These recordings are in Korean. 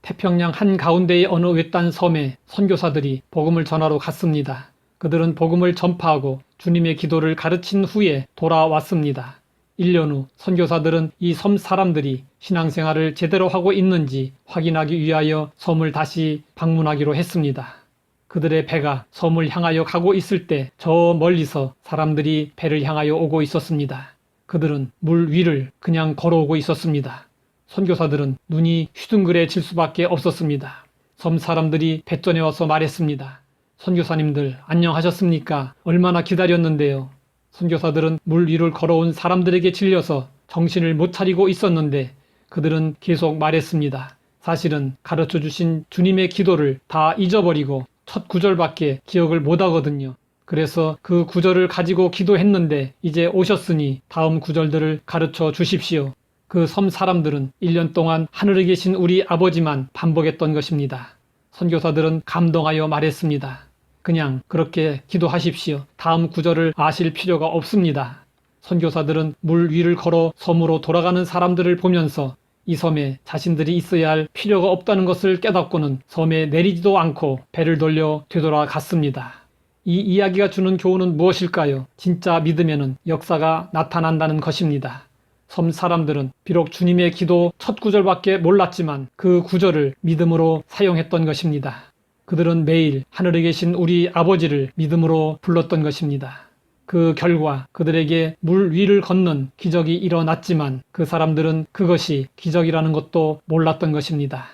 태평양 한가운데의 어느 외딴 섬에 선교사들이 복음을 전하러 갔습니다. 그들은 복음을 전파하고 주님의 기도를 가르친 후에 돌아왔습니다. 1년 후 선교사들은 이 섬 사람들이 신앙생활을 제대로 하고 있는지 확인하기 위하여 섬을 다시 방문하기로 했습니다. 그들의 배가 섬을 향하여 가고 있을 때 저 멀리서 사람들이 배를 향하여 오고 있었습니다. 그들은 물 위를 그냥 걸어오고 있었습니다. 선교사들은 눈이 휘둥그레질 수밖에 없었습니다. 섬 사람들이 뱃전에 와서 말했습니다. 선교사님들 안녕하셨습니까? 얼마나 기다렸는데요. 선교사들은 물 위를 걸어온 사람들에게 질려서 정신을 못 차리고 있었는데 그들은 계속 말했습니다. 사실은 가르쳐 주신 주님의 기도를 다 잊어버리고 첫 구절밖에 기억을 못 하거든요. 그래서 그 구절을 가지고 기도했는데 이제 오셨으니 다음 구절들을 가르쳐 주십시오. 그 섬 사람들은 1년 동안 하늘에 계신 우리 아버지만 반복했던 것입니다. 선교사들은 감동하여 말했습니다. 그냥 그렇게 기도하십시오. 다음 구절을 아실 필요가 없습니다. 선교사들은 물 위를 걸어 섬으로 돌아가는 사람들을 보면서 이 섬에 자신들이 있어야 할 필요가 없다는 것을 깨닫고는 섬에 내리지도 않고 배를 돌려 되돌아갔습니다. 이 이야기가 주는 교훈은 무엇일까요? 진짜 믿음에는 역사가 나타난다는 것입니다. 섬 사람들은 비록 주님의 기도 첫 구절밖에 몰랐지만 그 구절을 믿음으로 사용했던 것입니다. 그들은 매일 하늘에 계신 우리 아버지를 믿음으로 불렀던 것입니다. 그 결과 그들에게 물 위를 걷는 기적이 일어났지만 그 사람들은 그것이 기적이라는 것도 몰랐던 것입니다.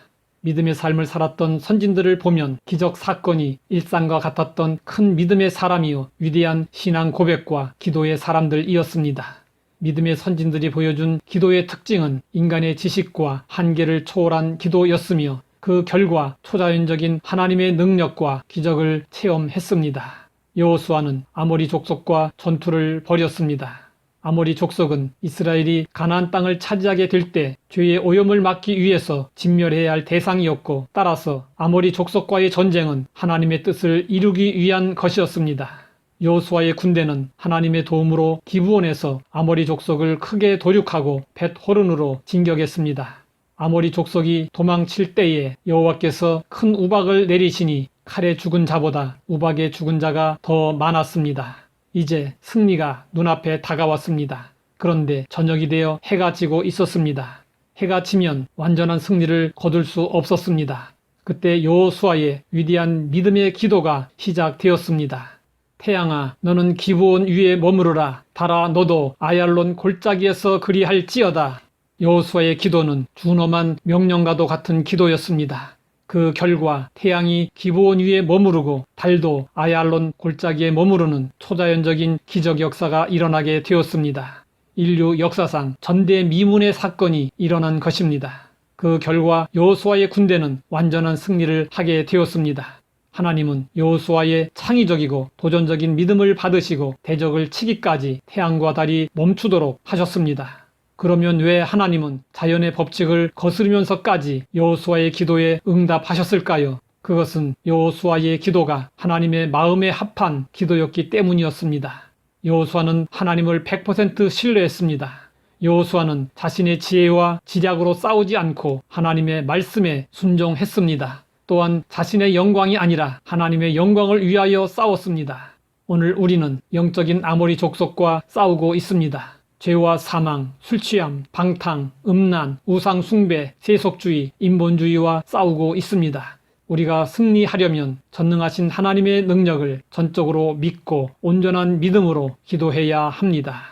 믿음의 삶을 살았던 선진들을 보면 기적 사건이 일상과 같았던 큰 믿음의 사람이요 위대한 신앙 고백과 기도의 사람들이었습니다. 믿음의 선진들이 보여준 기도의 특징은 인간의 지식과 한계를 초월한 기도였으며 그 결과 초자연적인 하나님의 능력과 기적을 체험했습니다. 여호수아는 아모리 족속과 전투를 벌였습니다. 아모리 족속은 이스라엘이 가나안 땅을 차지하게 될 때 죄의 오염을 막기 위해서 진멸해야 할 대상이었고 따라서 아모리 족속과의 전쟁은 하나님의 뜻을 이루기 위한 것이었습니다. 여호수아의 군대는 하나님의 도움으로 기브온에서 아모리 족속을 크게 도륙하고 벳호른으로 진격했습니다. 아모리 족속이 도망칠 때에 여호와께서 큰 우박을 내리시니 칼에 죽은 자보다 우박에 죽은 자가 더 많았습니다. 이제 승리가 눈앞에 다가왔습니다. 그런데 저녁이 되어 해가 지고 있었습니다. 해가 지면 완전한 승리를 거둘 수 없었습니다. 그때 여호수아의 위대한 믿음의 기도가 시작되었습니다. 태양아 너는 기브온 위에 머무르라. 달아 너도 아얄론 골짜기에서 그리할지어다. 여호수아의 기도는 준엄한 명령과도 같은 기도였습니다. 그 결과 태양이 기브온 위에 머무르고 달도 아얄론 골짜기에 머무르는 초자연적인 기적 역사가 일어나게 되었습니다. 인류 역사상 전대미문의 사건이 일어난 것입니다. 그 결과 여호수아의 군대는 완전한 승리를 하게 되었습니다. 하나님은 여호수아의 창의적이고 도전적인 믿음을 받으시고 대적을 치기까지 태양과 달이 멈추도록 하셨습니다. 그러면 왜 하나님은 자연의 법칙을 거스르면서까지 여호수아의 기도에 응답하셨을까요? 그것은 여호수아의 기도가 하나님의 마음에 합한 기도였기 때문이었습니다. 여호수아는 하나님을 100% 신뢰했습니다. 여호수아는 자신의 지혜와 지략으로 싸우지 않고 하나님의 말씀에 순종했습니다. 또한 자신의 영광이 아니라 하나님의 영광을 위하여 싸웠습니다. 오늘 우리는 영적인 아모리 족속과 싸우고 있습니다. 죄와 사망, 술취함, 방탕, 음란, 우상 숭배, 세속주의, 인본주의와 싸우고 있습니다. 우리가 승리하려면 전능하신 하나님의 능력을 전적으로 믿고 온전한 믿음으로 기도해야 합니다.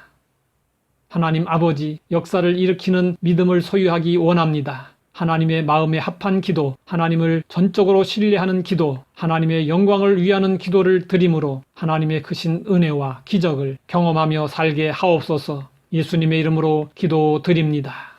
하나님 아버지, 역사를 일으키는 믿음을 소유하기 원합니다. 하나님의 마음에 합한 기도, 하나님을 전적으로 신뢰하는 기도, 하나님의 영광을 위하는 기도를 드림으로 하나님의 크신 은혜와 기적을 경험하며 살게 하옵소서. 예수님의 이름으로 기도드립니다.